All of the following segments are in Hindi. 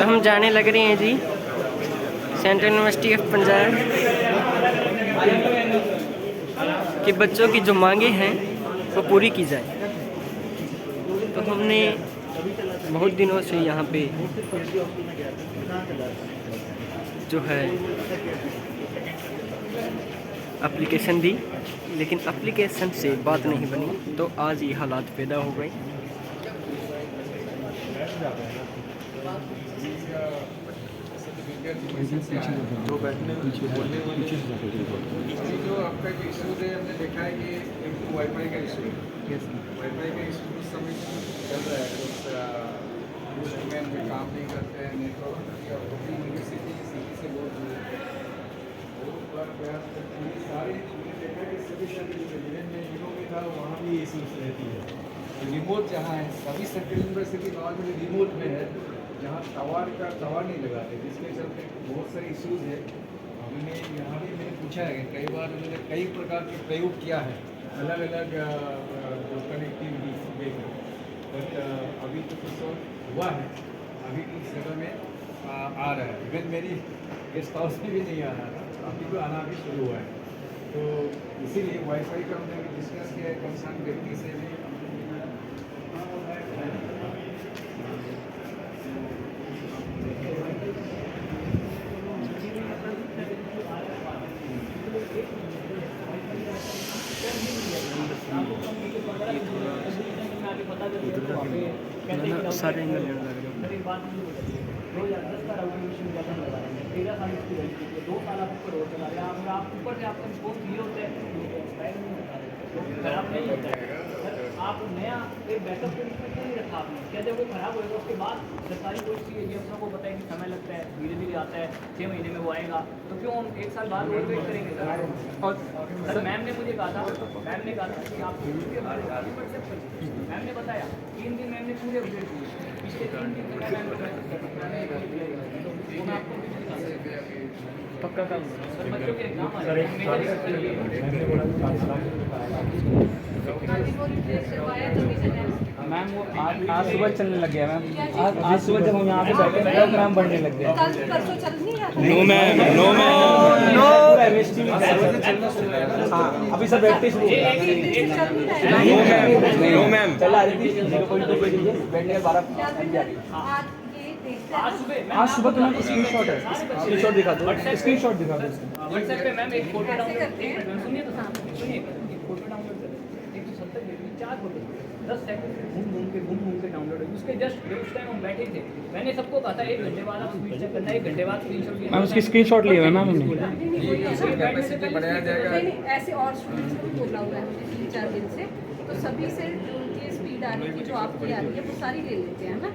हम जाने लग रहे हैं जी सेंट्रल यूनिवर्सिटी ऑफ पंजाब कि बच्चों की जो मांगे हैं वो पूरी की जाए। तो हमने बहुत दिनों से यहाँ पे जो है एप्लीकेशन दी, लेकिन एप्लीकेशन से बात नहीं बनी, तो आज ये हालात पैदा हो गए। जो आपका जो इशूज़ है हमने देखा है कि एक तो वाईफाई का इशू है। वाईफाई का इशू कुछ समय चल रहा है, कुछ इंस्ट्रूमेंट में काम नहीं करते हैं, नेटवर्क या यूनिवर्सिटी से बहुत दूर है। सारे देखा कि सभी जिले में जिलों में था वहाँ भी इशूज़ रहती है। रिमोट जहाँ है, सभी सेंट्रल यूनिवर्सिटी नॉर्मली रिमोट में है, जहाँ टावर नहीं लगाते, जिसके चलते बहुत सारे इश्यूज़ है। हमने यहाँ भी मैंने पूछा है कि कई बार उन्होंने कई प्रकार के प्रयोग किया है, अलग अलग कनेक्टिविटी देकर, बट अभी तो कुछ हुआ है, अभी कुछ जगह में आ रहा है। इवन मेरी गेस्ट हाउस में भी नहीं आ रहा था, अभी तो आना भी शुरू हुआ है। तो इसीलिए वाईफाई का हमने डिस्कस किया है कंसर्न व्यक्ति से भी। सारे एंगल लग रहे हैं। 2010 का रेवोल्यूशन जैसा लगा रहे हैं, 13 साल इसकी वैल्यू है, 2 साल आप ऊपर और चला रहे हैं, आप ऊपर से आपका रिस्पॉन्स ये होता है खराब नहीं होता है। आप नया एक बैकअप के रूप में क्यों नहीं रखा आपने? क्या जब वो खराब होएगा उसके बाद सरकारी कोई चीज़ ये अफसरों को पता है कि समय लगता है, धीरे धीरे आता है, 6 महीने में वो आएगा, तो क्यों हम 1 साल बाद वेट करेंगे सर? और सर मैम ने मुझे कहा था कि आप मैम ने बताया 3 दिन मैम ने पूरे अपडेट किए, पिछले 3 दिन पक्का काम सर, बच्चों के एग्जाम आ रहे मैम। वो आज सुबह चलने लग गया मैम, आज सुबह जब हम यहाँ पे बैठे तब मैम बढ़ने लग गया। No ma'am, no ma'am, no. हाँ अभी सब बैठते शुरू नो मैम चला रही थी 0.2 पे बैठने के 12 आज सुबह तो मैम स्क्रीनशॉट है, स्क्रीनशॉट दिखा दो, स्क्रीनशॉट दिखा दो। व्हाट्सएप पे मैम एक फोटो डाउनलोड सुनिए एक फोटो डाउनलोड करें 170 में 4 फोटो 10 सेकंड घूम के डाउनलोड है। उसके जस्ट उस टाइम हम बैठे थे, मैंने सबको कहा था 1 घंटे बाद आप स्पीड चेक करना, 1 घंटे बाद स्क्रीनशॉट लिया। मैम उसकी स्क्रीनशॉट लिया है मैम हमने। कैपेसिटी बढ़ाया जाएगा। ऐसे और स्टूडेंट्स को बोला हुआ है मुझे 3-4 दिन से, तो सभी से उनकी स्पीड आ रही है जो आपकी आ रही है वो सारी ले लेते हैं ना।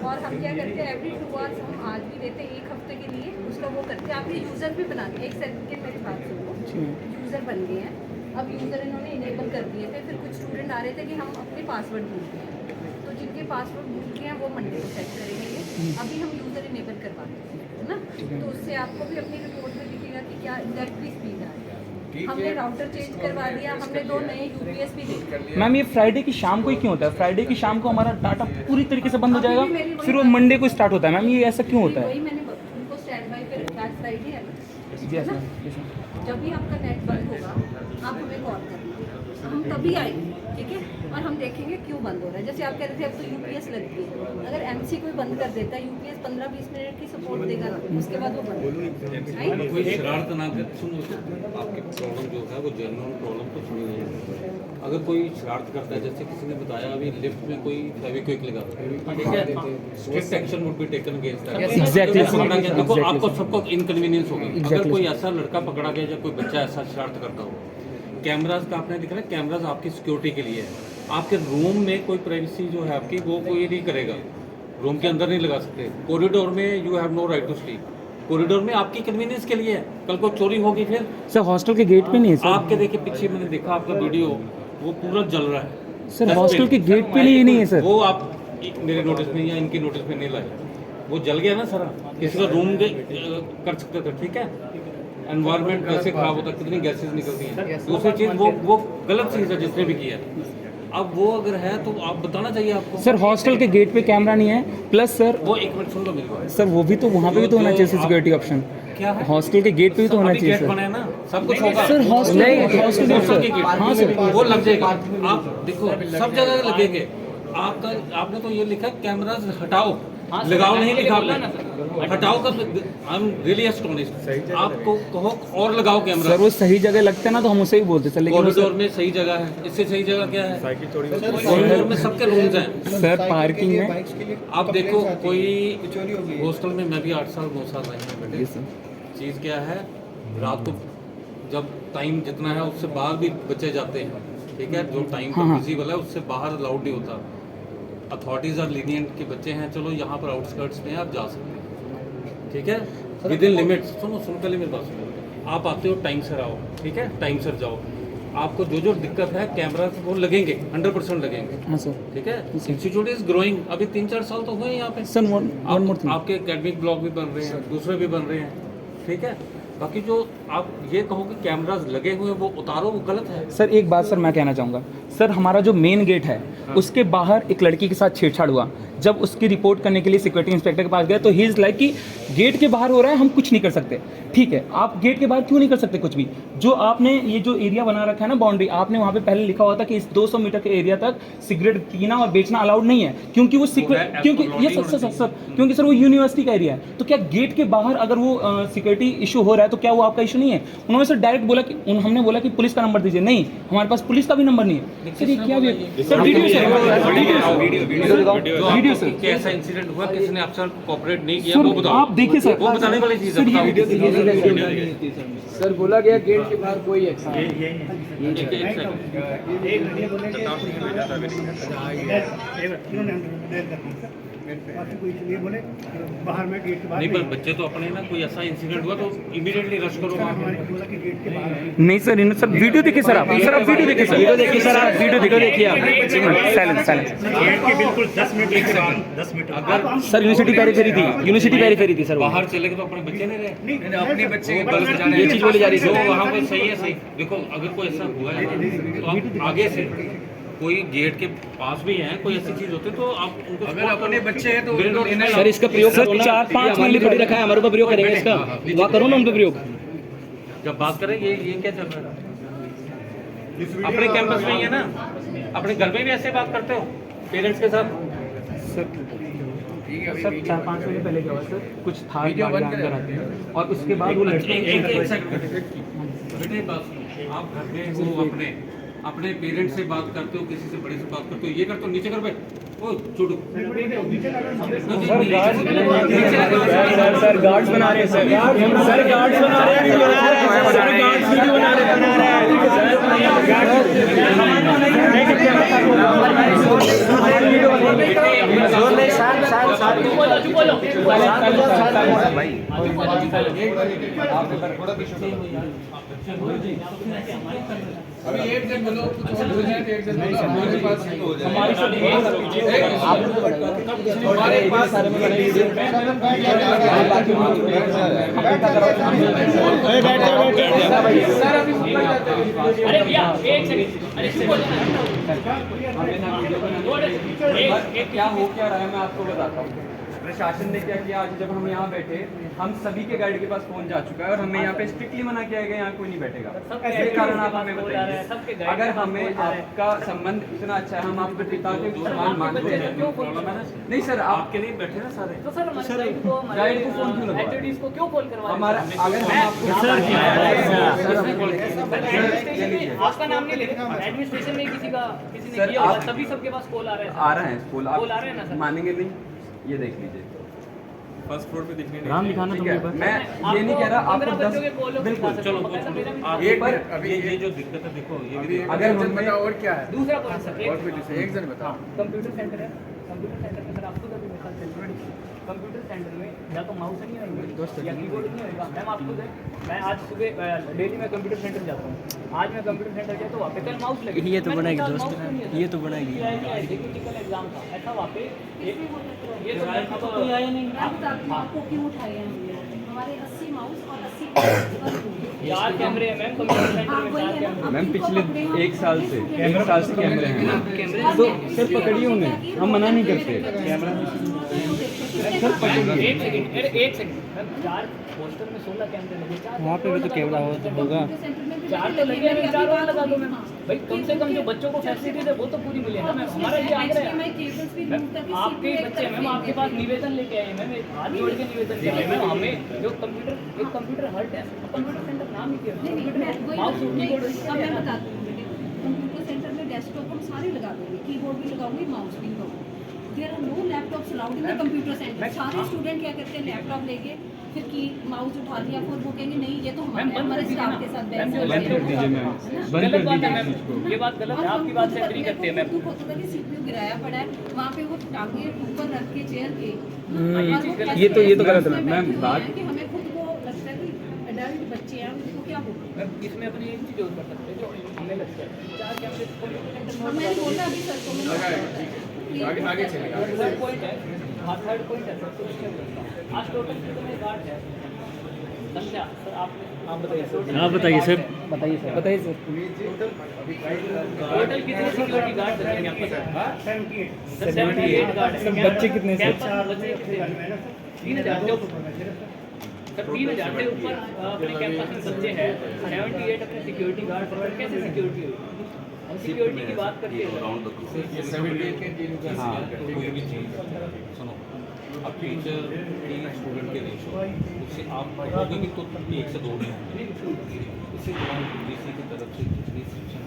और हम क्या करते हैं एवरी 2 आवर्स हम आज भी लेते हैं, 1 हफ्ते के लिए उसका वो करते हैं। आपने यूज़र भी बना दिया, 1 सेकंड मेरी बात सुनो, यूज़र बन गए हैं। अब यूज़र इन्होंने इनेबल कर दिए थे, फिर कुछ स्टूडेंट आ रहे थे कि हम अपने पासवर्ड भूल गए हैं, तो जिनके पासवर्ड भूल गए हैं वो मंडे को सेट करेंगे ये। अभी हम यूज़र इनेबल करवा देते हैं, है ना, तो उससे आपको भी अपनी रिपोर्ट में दिखेगा कि क्या एग्जैक्टली स्पीड आ रही है। हमने राउटर चेंज करवा दिया, हमने 2 नए यूपीएस भी दे। मैम ये फ्राइडे की शाम को ही क्यों होता है? फ्राइडे की शाम को हमारा डाटा पूरी तरीके से बंद हो जाएगा, फिर वो मंडे को स्टार्ट होता है। मैम ये ऐसा क्यों होता है? वही मैंने उनको स्टैंड बाय पे रखा है, फ्राइडे है यस ना? मैम। जब भी आपका नेट बंद होगा आप हमें कॉल करेंगे, हम तभी आएंगे, ठीक है। और हम देखेंगे क्यों बंद हो रहा है। जैसे आप कह रहे थे अब तो यूपीएस लग गई है, अगर एमसी कोई बंद कर देता है यूपीएस 15-20 मिनट की सपोर्ट देगा ना, उसके बाद वो बंद कोई शरारत ना कर। सुनो, आपकी प्रॉब्लम जो है वो जनरल प्रॉब्लम तो सुनी है। अगर कोई शरारत करता है, जैसे किसी ने बताया अभी लिफ्ट में कोई फेविक्विक लगा, ठीक है, strict action would be taken against that. Exactly पकड़ा गया, देखो आपको सबको इनकन्वीनियंस होगी। अगर कोई ऐसा लड़का पकड़ा गया या कोई बच्चा ऐसा शरारत करता हो, कैमराज का आपने दिख रहा है, कैमराज आपकी सिक्योरिटी के लिए है। आपके रूम में कोई प्राइवेसी जो है आपकी वो कोई नहीं करेगा, रूम के अंदर नहीं लगा सकते। कॉरिडोर में you have no right to sleep, corridor में आपकी कन्वीनियंस के लिए है। कल को चोरी होगी फिर सर हॉस्टल के गेट पे नहीं है सर। आपके देखिए पीछे मैंने देखा आपका वीडियो, वो पूरा जल रहा है सर, हॉस्टल के गेट पे नहीं है सर। वो आप मेरे नोटिस में या इनके नोटिस में नहीं लाए, वो जल गया ना सारा। किसी का रूम कर सकते थे, ठीक है। एनवायरनमेंट कैसे खराब होता है, कितनी गैसेज निकलती हैं। दूसरी चीज़ वो गलत चीज़ है जिसने भी किया। अब वो अगर है तो आप बताना चाहिए आपको। सर हॉस्टल के गेट पे कैमरा नहीं है, प्लस सर वो एक मिनट सुन लो मेरी बात। सर वो भी तो वहाँ पे भी तो होना चाहिए सिक्योरिटी ऑप्शन। क्या है? हॉस्टल के गेट पे भी तो होना अभी चाहिए गेट सर। बना है ना, सब कुछ होगा। सर हॉस्टल हॉस्टल के गेट, हाँ सर। वो लग जाएगा। आप देखो सब जगह लगेंगे। आपका आपने तो ये लिखा कैमरास हटाओ, लगाओ नहीं लिखा आपने। हटाओ कब? I am really astonished. आपको कहो और लगाओ कैमरा। सर वो सही जगह लगते हैं ना तो हम उसे ही बोलते सर, लेकिन कॉरिडोर में सही जगह है, इससे सही जगह क्या है? कॉरिडोर में सबके रूम्स हैं सर पार्किंग में। आप देखो कोई हॉस्टल में मैं भी 8 साल 9 साल रही हूँ बेटे। जी सर। चीज़ क्या है, रात को जब टाइम जितना है उससे बाहर भी बच्चे जाते हैं, ठीक है, जो टाइम हाँ, हाँ। विजिबल है उससे बाहर अलाउड नहीं होता। अथॉरिटीज़ आर लीनियंट के बच्चे हैं, चलो यहाँ पर आउटस्कर्ट्स में आप जा सकते हैं, ठीक है, विद इन लिमिट्स। सुनो पहले मेरी बात सुनो। आप आते हो टाइम से आओ, ठीक है, टाइम से जाओ। आपको जो जो दिक्कत है कैमरा वो लगेंगे, 100% लगेंगे, हाँ सर। ठीक है। इंस्टीट्यूट इज ग्रोइंग, अभी 3-4 साल तो हुए हैं यहाँ पे। Sir one more thing. आपके एकेडमिक ब्लॉक भी बन रहे हैं, दूसरे भी बन रहे हैं, ठीक है। बाकी जो आप ये कहो कि कैमरास लगे हुए हैं वो उतारो, वो गलत है। सर एक बात सर मैं कहना चाहूँगा, सर हमारा जो मेन गेट है उसके बाहर एक लड़की के साथ छेड़छाड़ हुआ। जब उसकी रिपोर्ट करने के लिए सिक्योरिटी इंस्पेक्टर के पास गए तो ही इज़ लाइक कि गेट के बाहर हो रहा है, हम कुछ नहीं कर सकते। ठीक है, आप गेट के बाहर क्यों नहीं कर सकते कुछ भी? जो आपने ये जो एरिया बना रखा है ना बाउंड्री, आपने वहाँ पे पहले लिखा हुआ था कि इस 200 मीटर के एरिया तक सिगरेट पीना और बेचना अलाउड नहीं है, क्योंकि वो क्योंकि ये सर क्योंकि सर वो यूनिवर्सिटी का एरिया है। तो क्या गेट के बाहर अगर वो सिक्योरिटी इशू हो रहा है तो क्या वो आपका इशू नहीं है? उन्होंने सर डायरेक्ट बोला कि हमने बोला कि पुलिस का नंबर दीजिए, नहीं हमारे पास पुलिस का भी नंबर नहीं है। सर ये क्या सर वीडियो सर कैसा इंसिडेंट हुआ, किसी ने आपसे कोऑपरेट नहीं किया, सर, वो बताओ। आप देखिए सर, वो बताने वाली चीज़ है, सर, ये बताओ। सर बोला गया गेट के बाहर कोई एक्शन एक बाहर में गेट के बाहर नहीं, पर बच्चे तो अपने ना, कोई ऐसा इंसिडेंट हुआ तो इमीडिएटली रश करो वहाँ पे। बोला कि गेट के बाहर है। नहीं सर सर वीडियो देखिए सर, आप वीडियो देखिए सर, वीडियो देखिए सर, आप वीडियो देखिए आप। साइलेंस गेट के बिल्कुल 10 मिनट एक सेकंड 10 मिनट अगर सर यूनिवर्सिटी पेरीफेरी थी सर। बाहर चले गए तो अपने बच्चे नहीं रहे, अपने बच्चे के गलत गलत जाने ये चीज़ बोली जा रही है जो सर। वहाँ पर सही है सही। देखो अगर कोई ऐसा हुआ है ना, तो आप आगे से कोई गेट के पास भी हैं, कोई ऐसी चीज होती है तो आप उनको अगर अपने बच्चे हैं तो उनको लेना ही सर इसका प्रयोग सर 4-5 मिनट थोड़ी रखा है, हमारे ऊपर प्रयोग करेंगे इसका, वहाँ करो ना उन पे प्रयोग। जब बात करें ये क्या चल रहा है? अपने कैंपस में ही है ना, अपने घर में भी ऐसे बात करते हो पेरेंट्स के साथ? सर 4-5 मिनट पहले क्या हुआ सर, कुछ था अंदर आते हैं और उसके बाद वो लड़के एक सेकंड बेटे, बात सुनो। आप घर में हो, अपने पेरेंट्स से बात करते हो, किसी से बड़े से बात करते हो, ये करते हो नीचे कर बैठ ओ छोड़ो सर गार्ड्स बना रहे हैं सर गार्ड्स बना रहे हैं, सर गार्ड्स वीडियो बना अभी एक जन बोलो कुछ और हो जाए तो एक जन बोलो हमारे पास ही हो जाए। हमारे पास सारे में बने वीडियो अरे भैया एक सेकंड, अरे क्या हो क्या रहा है मैं आपको बताता हूँ। प्रशासन ने क्या किया, आज जब हम यहाँ बैठे हम सभी के गाइड के पास फोन जा चुका है और हमें यहाँ पे स्ट्रिक्टली मना किया गया यहाँ कोई नहीं बैठेगा। इसके कारण आप हमें बताइए, अगर हमें आपका संबंध इतना अच्छा है, हम आपके पिता के सम्मान मानते हैं। नहीं सर आपके लिए बैठे ना सारे, तो सर गाइड को फोन क्यों लगवा रहे हैं? को क्यों कॉल करवा हमारा अगर हम आपको आपका नाम नहीं लेते, एडमिनिस्ट्रेशन में किसी ने किया होगा तभी सबके पास कॉल आ रहे हैं। आ रहे हैं कॉल आ रहे हैं ना सर, मानेंगे नहीं, ये देख लीजिए फर्स्ट फ्लोर पे दिखने नहीं। नाम लिखाना ठीक है, मैं ये नहीं कह रहा आपको 10 बिल्कुल चलो आप एक बार अभी ये जो दिक्कत है देखो ये अगर एक जन हमने बताओ और क्या है दूसरा कौन सा और कोई दूसरा एक जन बताओ। कंप्यूटर सेंटर है, कंप्यूटर सेंटर में सर आपको कभी मेरे ख्याल से कंप्यूटर सेंटर में या तो माउस नहीं होंगे या कीबोर्ड नहीं होगा। मैम आपको मैं आज सुबह डेली मैं कंप्यूटर सेंटर जाता हूँ, आज मैं कंप्यूटर सेंटर गया तो वहाँ पे कल माउस लगे। ये तो बनाएगी दोस्त, ये तो बनाएगी। टेक्निकल एग्जाम था ऐसा वहाँ पे ये तो आया नहीं। आपको क्यों उठाए हैं? हमारे 80 माउस और 80 कीबोर्ड। 4 कैमरे हैं मैम कंप्यूटर सेंटर में, 4 कैमरे। मैम पिछले एक साल से कैमरे हैं तो सर पकड़िए उन्हें, हम मना नहीं करते। एक सेकंड, एक सेकंड मैम, 4 हॉस्टल में 16 कैमरे लगे, 4 वहाँ पे भी तो कैमरा होगा। 4 तो लगे हैं, 4 और लगा दो मैम। भाई कम से कम जो बच्चों को फैसिलिटीज है वो तो पूरी मिले ना मैम। हमारा ये आग्रह है मैम, आपके बच्चे हैं मैम, आपके पास निवेदन लेके आए हैं मैम, एक हाथ जोड़ के निवेदन कर रहे हैं मैम, हमें जो कंप्यूटर हर्ट है, कंप्यूटर सेंटर नाम ही क्या है, माउस कीबोर्ड अब मैं बताती हूँ, कंप्यूटर सेंटर में डेस्कटॉप हम सारे लगा देंगे, कीबोर्ड भी लगाऊंगी, माउस भी लगाऊंगी। There are no laptops allowed in the computer centre. सारे स्टूडेंट क्या करते हैं, लैपटॉप लेके फिर की माउस उठा लिया, फिर वो कहेंगे नहीं ये तो हमारे स्टाफ के साथ बैठ बंद कर दीजिए मैम, बंद गलत कर बात है दीजिए मैम, ये बात गलत है, आपकी बात से एग्री करते हैं मैम। दुख होता था कि सीपीयू गिराया पड़ा है, वहाँ पे वो टांगे ऊपर रख के चेयर के, ये तो गलत है मैम। बात कि हमें खुद को लगता है कि अडल्ट बच्चे हैं उनको क्या होगा। मैम इसमें अपनी एक चीज और कर सकते हैं जो हमें लगता है, 4 कैमरे कंप्यूटर सेंटर में मैंने बोला अभी सर को आगे चलेगा। थर्ड पॉइंट है, हाँ थर्ड पॉइंट है सर, तो उसमें बोलता हूँ। आज टोटल कितने गार्ड है संख्या सर, आप बताइए सर। आप बताइए सर। बताइए सर। टोटल कितने सिक्योरिटी गार्ड हैं यहाँ पर सर? 78 गार्ड हैं। सर बच्चे कितने हैं? कैंपस में बच्चे कितने हैं? 3000 से ऊपर सर, 3000 से ऊपर अपने कैंपस में बच्चे हैं, 78 अपने सिक्योरिटी गार्ड हैं। कैसे सिक्योरिटी होगी? हम सिक्योरिटी की बात करते हैं। हाँ, कोई भी चीज़ सुनो, अब टीचर की स्टूडेंट के रेशो उससे आप पढ़ोगे कि तो 1 से 2 नहीं होंगे, इससे डीसी की तरफ से रिस्ट्रिक्शन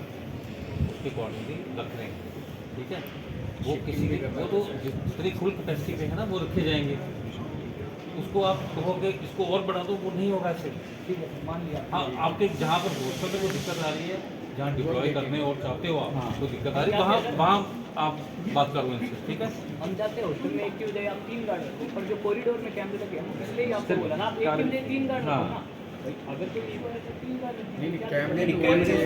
उसके अकॉर्डिंगली रख रहे हैं, ठीक है। वो किसी वो तो जितनी फुल कैपेसिटी पे है ना वो रखे जाएंगे, उसको आप कहोगे इसको और बढ़ा दो, वो नहीं होगा ऐसे, ठीक है, मान लिया। हाँ, आपके जहाँ पर हॉस्टल में कोई दिक्कत आ रही है, जहाँ डिप्लॉय करने और चाहते हो आप कोई दिक्कत आ रही है, वहाँ आप बात करो इनसे, ठीक है। हम चाहते हैं हॉस्टल में एक की बजाय आप 3 गार्ड रखो, पर जो कॉरिडोर में कैमरे लगे हैं इसलिए ही आपको बोला ना, आप एक की बजाय 3 गार्ड रखो ना। अगर कोई ईगो है तो 3 गार्ड रखो। कैमरे कॉरिडोर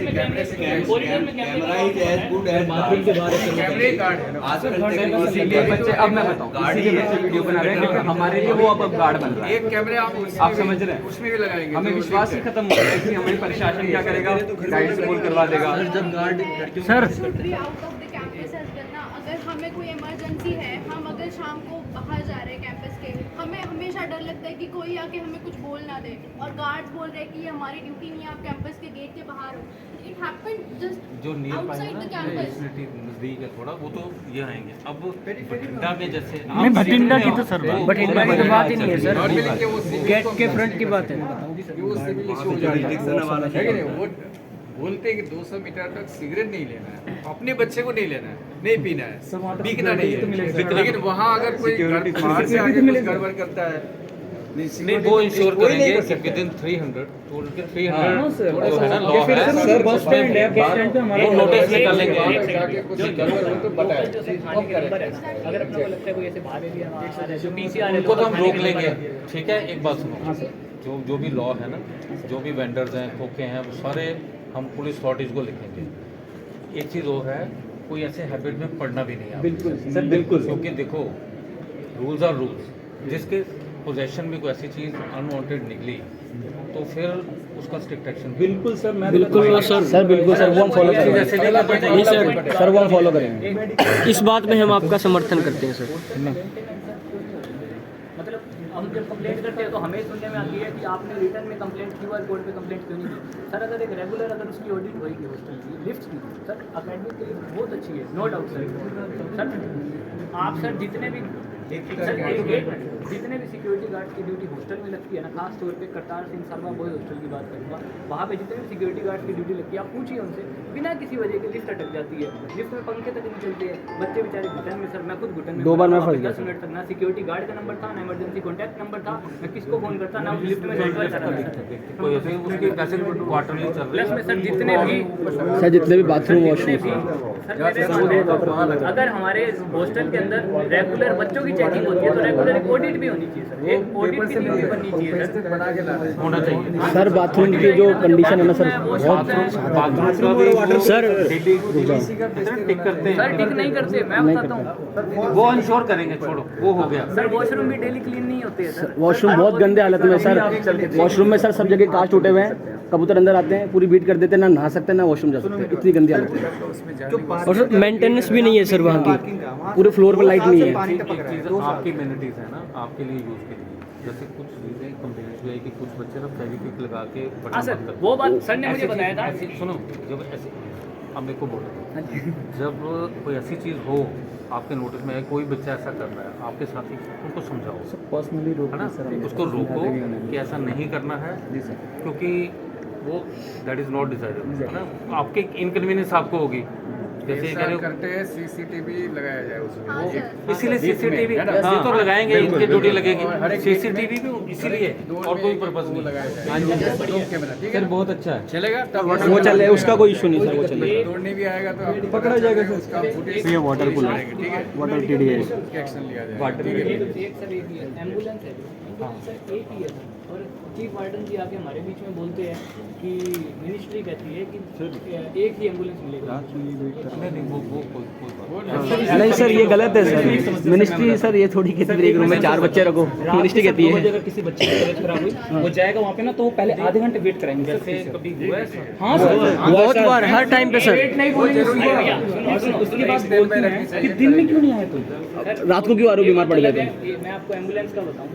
में कैमरा ही एज गुड एज बाथरूम के बाहर कैमरे गार्ड है ना। आजकल इसीलिए बच्चे, अब मैं बताऊँ, इसीलिए बच्चे वीडियो बना रहे हैं क्योंकि हमारे लिए वो अब गार्ड बन रहा है। एक कैमरे आप समझ रहे हैं? उसमें भी लगाएंगे, हमें विश्वास ही खत्म हो गया कि हमारे प्रशासन क्या करेगा, गाइड से बोल करवा देगा। जब guard sir out of the campus as well ना, अगर हमें कोई इमरजेंसी है, हम अगर शाम को बाहर जा रहे हैं कैंपस के, हमें हमेशा डर लगता है कि कोई आके हमें कुछ बोल ना दे, और गार्ड्स बोल रहे हैं कि ये हमारी ड्यूटी नहीं है, आप कैंपस के गेट के बाहर हो। इट हैपेंड जस्ट जो नियर बाय आउटसाइड द है कैंपस। फैसिलिटी नज़दीक है थोड़ा, वो तो ये आएंगे। अब बठिंडा के जैसे नहीं, बठिंडा की तो सर बठिंडा की तो बात ही नहीं है सर, गेट के फ्रंट की बात है। वो सिविल इशू हो जाएगा, है कि नहीं? वो बोलते हैं कि 200 मीटर तक सिगरेट नहीं लेना है, अपने बच्चे को नहीं लेना है, नहीं पीना है, बिकना नहीं है। लेकिन वहाँ अगर कोई बाहर से आके कुछ गड़बड़ करता है, नहीं, वो इंश्योर करेंगे कि विद इन 300 टोटल के 300 जो है ना लॉ है, सर बस स्टैंड है, बस स्टैंड पे हमारा वो नोटिस निकालेंगे। जाके कुछ गड़बड़ हो तो बताए। जो सिर्फ खाने के नंबर है, अगर अपने को लगता है कोई ऐसे बाहर एरिया में जो पीसीआर है उनको तो हम रोक लेंगे, ठीक है। एक बात सुनो, जो भी लॉ है ना, जो भी वेंडर्स हैं, खोखे हैं, वो सारे हम पुलिस अथॉरिटीज़ को लिखेंगे। एक चीज़ वो है, कोई ऐसे हैबिट में पड़ना भी नहीं है बिल्कुल सर, बिल्कुल। क्योंकि देखो रूल्स आर रूल्स, जिसके पोजेशन में कोई ऐसी चीज़ अनवांटेड निकली तो फिर उसका स्ट्रिक्ट एक्शन। बिल्कुल सर, मैं बिल्कुल सर बिल्कुल सर, वो हम फॉलो करेंगे। जैसे नहीं करना चाहिए। नहीं सर वो हम फॉलो करेंगे, इस बात में हम आपका समर्थन करते हैं सर। मतलब हम जब कंप्लेंट करते हैं तो हमें सुनने में आती है कि आपने रिटर्न में कंप्लेंट QR कोड पे कंप्लेंट क्यों नहीं की। सर अगर एक रेगुलर अगर उसकी ऑडिट होगी हॉस्टल की, लिफ्ट की, सर अकेडमिक के लिए बहुत अच्छी है, नो डाउट सर। आप सर जितने भी सिक्योरिटी गार्ड की ड्यूटी हॉस्टल में लगती है ना, खास तौर पे करतार सिंह शर्मा बॉय हॉस्टल की बात करूँगा, वहाँ पे जितने भी सिक्योरिटी गार्ड की ड्यूटी लगती है, आप पूछिए उनसे, बिना किसी वजह के लिफ्ट अटक जाती है, लिफ्ट में पंखे तक नहीं चलते हैं, बच्चे बेचारे घुटन में, सर मैं खुद घुटन में 2 बार मैं फंस गया 10 मिनट तक ना सिक्योरिटी गार्ड का नंबर था, ना इमरजेंसी कॉन्टैक्ट नंबर था, मैं किसको फोन करता, ना उस लिफ्ट में नेटवर्क करा। कोई ऐसे उसके कैसे क्वार्टरली चल प्लस रहे में सर जितने भी बाथरूम सर, अगर हमारे हॉस्टल के अंदर रेगुलर बच्चों की चेकिंग होती है तो रेगुलर एक ऑडिट भी होनी चाहिए सर, एक ऑडिट पेपर की से नीति नहीं बननी चाहिए सर। व्यवस्थित बना के लाना है। होना चाहिए। सर बाथरूम की जो कंडीशन है ना सर, बाथरूम का भी सर DVC का टिक करते हैं, सर टिक नहीं करते, मैं बताता हूँ वो इंश्योर करेंगे, छोड़ो वो हो गया। सर, वॉशरूम भी डेली क्लीन नहीं होते हैं सर। वॉशरूम बहुत गंदे हालत में है सर, वॉशरूम में सर सब जगह कांच टूटे हुए हैं, कबूतर अंदर आते हैं पूरी बीट कर देते हैं, ना नहा सकते हैं ना वॉशरूम जा सकते हैं, इतनी गंदी हालत है। उसमें जाने और सर मेंटेनेंस भी नहीं है सर वहाँ की, पूरे फ्लोर पर लाइट नहीं है। एक चीज़ आपकी इम्यूनिटीज़ है ना, आपके लिए यूज़ के लिए, जैसे कुछ चीज़ें कंप्लेंट्स भी आई कि कुछ बच्चे ना फेविक्विक लगा के हाँ सर, वो बात सर ने मुझे बताया था। सुनो, जब ऐसे अब मेरे को बोलो, जब कोई ऐसी चीज़ हो आपके नोटिस में है, कोई बच्चा ऐसा कर रहा है, आपके साथी उनको समझाओ पर्सनली है ना, उसको रोको कि ऐसा नहीं करना है, क्योंकि वो दैट इज़ नॉट डिजायरेबल है ना, आपके इनकन्वीनियंस आपको होगी। जैसे ये कह रहे हो करते हैं CCTV लगाया जाए हाँ उसमें। सर। इसीलिए सीसीटीवी ये तो लगाएंगे, इनकी ड्यूटी लगेगी, सीसीटीवी भी इसीलिए और कोई पर्पस नहीं लगाया जाए। हाँ जी, दो कैमरा, ठीक सर है, बहुत अच्छा है। चलेगा तब वो चले, उसका कोई इशू नहीं सर, वो चले। तोड़ने भी आएगा तो आपको पकड़ा जाएगा सर। उसका फुटेज ये वाटर कूलर, ठीक है, वाटर TDA एक्शन लिया जाएगा। वाटर ठीक है। एक सर एक ही है, एम्बुलेंस है, एम्बुलेंस सर एक ही है सर। और चीफ वार्डन जी आके हमारे बीच में बोलते हैं कि मिनिस्ट्री कहती है कि एक ही एम्बुलेंस मिलेगा। नहीं वो कोई नहीं सर, ये गलत है सर, मिनिस्ट्री सर ये थोड़ी कहती है एक रूम में 4 बच्चे रखो, मिनिस्ट्री कहती है। अगर किसी बच्चे की तबीयत खराब हुई, वो जाएगा वहाँ पे ना, तो वो पहले आधे घंटे वेट कराएंगे सर। जैसे कभी हुआ है सर? हाँ सर, बहुत बार हर टाइम पे सर। वेट नहीं बोलेंगे भैया, सुनो, उसकी बात बोलती हैं कि दिन में क्यों नहीं आए तुम, रात को क्यों आ रहे हो, बीमार पड़ गए तुम? मैं आपको एम्बुलेंस का बताऊं,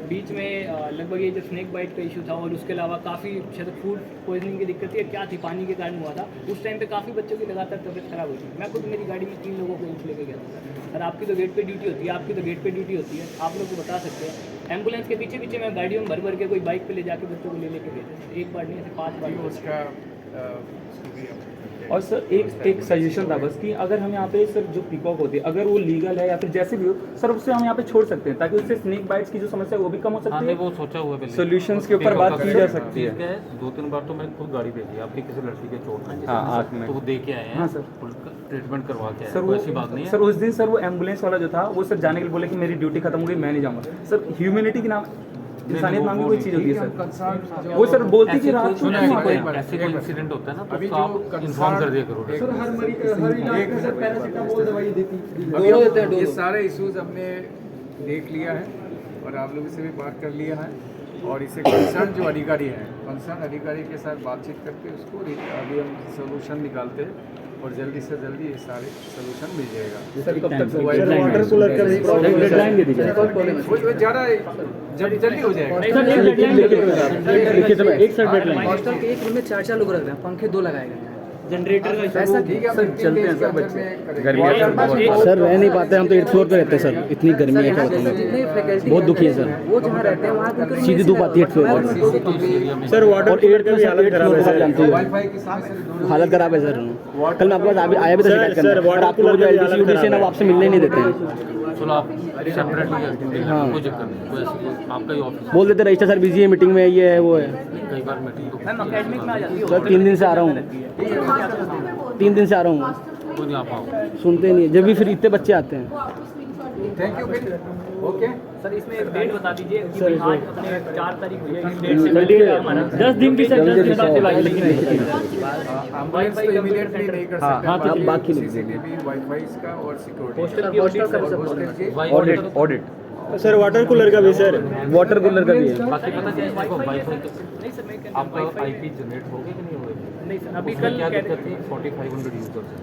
बीच में लगभग ये जो स्नेक बाइट का इशू था और उसके अलावा काफ़ी शायद फूड पॉइजनिंग की दिक्कत थी, क्या थी, पानी के कारण हुआ था। उस टाइम पे काफ़ी बच्चों की लगातार तबीयत खराब हुई थी। मैं खुद मेरी गाड़ी में 3 लोगों को लेके गया था सर। आपकी तो गेट पे ड्यूटी होती है, आपकी तो गेट पे ड्यूटी होती है, आप लोग को बता सकते हैं। एम्बुलेंस के पीछे पीछे मैं गाड़ियों में भर के कोई बाइक पे ले जाके बच्चों को ले लेके गए थे, एक बार नहीं ऐसे 5 बार। उसका और सर एक सजेशन था बस कि अगर हम यहाँ पे सर जो पीकॉक होती है अगर वो लीगल है या फिर जैसे भी हो सर, उससे हम यहाँ पे छोड़ सकते हैं ताकि उससे स्नेक बाइट्स की जो समस्या है वो भी कम हो हाँ सकती नहीं है। वो सोचा हुआ है पहले, सॉल्यूशंस के ऊपर बात की जा सकती है। क्या है, 2-3 बार तो मैंने खुद गाड़ी भेजी आपकी किसी लड़की के चोट में, हाँ, आँख में। तो वो दे के आए हैं। हाँ, सर। ट्रीटमेंट करवा के आए सर हैं, वो ऐसी बात नहीं है। सर उस दिन सर वो एम्बुलेंस वाला जो था वो सर जाने के लिए बोले कि मेरी ड्यूटी खत्म हो गई, मैं नहीं जाऊँगा। सर ह्यूमैनिटी की नाम, इंसानियत नाम की कोई चीज़ होती है सर, वो सर बोलती कि रात को ऐसे क्यों कोई आए? ऐसे कोई इंसिडेंट होता है ना अभी तो जो आप इन्फॉर्म कर दिया करो। सर हर हर इलाके में सर पैरासीटामोल दवाई देती ये सारे इश्यूज हमने देख लिया है और आप लोगों से भी बात कर लिया है और इसे कंसर्न जो अधिकारी हैं, कंसर्न अधिकारी के साथ बातचीत करके उसको अभी हम सोल्यूशन निकालते हैं और जल्दी से जल्दी ये सारे सोल्यूशन मिल जाएगा। सर कब तक वाटर कूलर का डेडलाइन दे दीजिए। वो ज़्यादा जल्दी हो जाएगा। एक सर डेडलाइन हॉस्टल के एक रूम में 4 लोग रख रहे हैं, पंखे 2 लगाए गए हैं। जनरेटर का ऐसा ठीक है, सर चलते हैं सर बच्चे, गर्मी सर रह नहीं पाते, हम तो 8th फ्लोर पे रहते हैं सर, इतनी गर्मी है क्या बताऊँ, जितने फैकल्टी बहुत दुखी है सर, वो जहाँ रहते हैं वहाँ उनके सीधी धूप आती है 8th फ्लोर पर सर, वाटर और 8th में हालत खराब है सर, जानते हो वाईफाई के साथ हालत खराब है सर। कल मैं आपके पास आया भी था शिकायत करने, पर आपको जो LDC UDC है ना वो आपसे मिलने ही नहीं देते हैं। चलो आप सेपरेटली, हाँ। कोई चक्कर नहीं, कोई ऐसी कोई आपका ही ऑफिस बोल देते रजिस्टर सर बिजी है, मीटिंग में ये है वो है। कई बार मीटिंग तो मैम अकेडमिक में आ जाती हो। सर 3 दिन से आ रहा हूँ, 3 दिन से आ रहा हूँ, कोई नहीं आप आओ। सुनते नहीं है, जब भी फिर इतने बच्चे आते हैं। थैंक यू फिर ओके सर इसमें एक डेट बता दीजिए कि भाई आज अपने 4 तारीख हुई है, इस डेट से पहले हमारा 10 दिन की सर 10 दिन बाद से बाकी लेकिन एम्बुलेंस तो इमीडिएटली नहीं कर सकते, हाँ, तो बाकी नहीं। CCTV वाईफाई का और सिक्योरिटी हॉस्टल की ऑडिट हॉस्टल का सर, हॉस्टल के audit audit sir, water cooler का भी सर, वाटर कूलर का भी है। बाकी पता क्या है, देखो वाईफाई नहीं सर मैं आपका IP जनरेट होगा कि नहीं होगा? नहीं सर अभी उसमें कल क्या कह दिक्कत थी, 4500 यूजर्स हैं।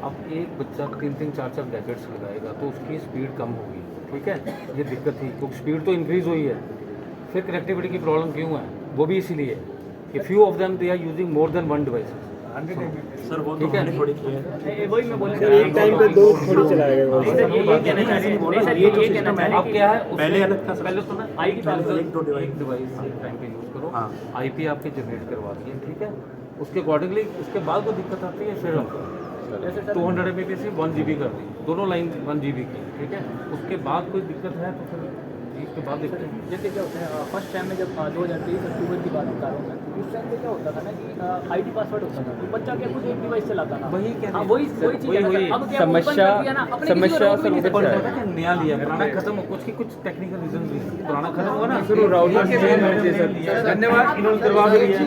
अब एक बच्चा 3-3, 4-4 गैजेट्स लगाएगा तो उसकी स्पीड कम होगी, ठीक है, ये दिक्कत थी, क्योंकि स्पीड तो इंक्रीज हुई है। फिर कनेक्टिविटी की प्रॉब्लम क्यों है, वो भी इसीलिए कि few of them they are using more than 1 device. Sir वो ठीक है, नहीं वही मैं बोल सर एक टाइम पे 2 थोड़ी चलाएगा नहीं सर ये कहना चाह रहे हैं, नहीं सर ये कहना चाह रहे अब क्या है, पहले अलग था सर। पहले सुना IP एक डिवाइस टाइम पे यूज करो, IP आपके जनरेट करवा दिए, ठीक है, उसके अकॉर्डिंगली उसके बाद कोई दिक्कत आती है फिर हम 200 Mbps से 1 GB कर दी, दोनों लाइन 1 GB की, ठीक है, उसके बाद कोई दिक्कत है तो फिर इसके बाद देखते हैं। जैसे क्या होता है फर्स्ट टाइम में जब 2023 अक्टूबर की बात बता रहा हूँ मैं, उस टाइम पे क्या होता था ना कि आईडी पासवर्ड होता था, तो बच्चा क्या कुछ एक डिवाइस चलाता था। वही क्या हाँ, वही चीज़ है ना सर। अब क्या वो ओपन कर दिया ना, अपने किसी को रोक भी नहीं पर सकते। पता है कि नया लिया पुराना खत्म हो, कुछ टेक्निकल रीजन पुराना खत्म हुआ ना, शुरू राउटर के धन्यवाद, इन्होंने करवा दिया।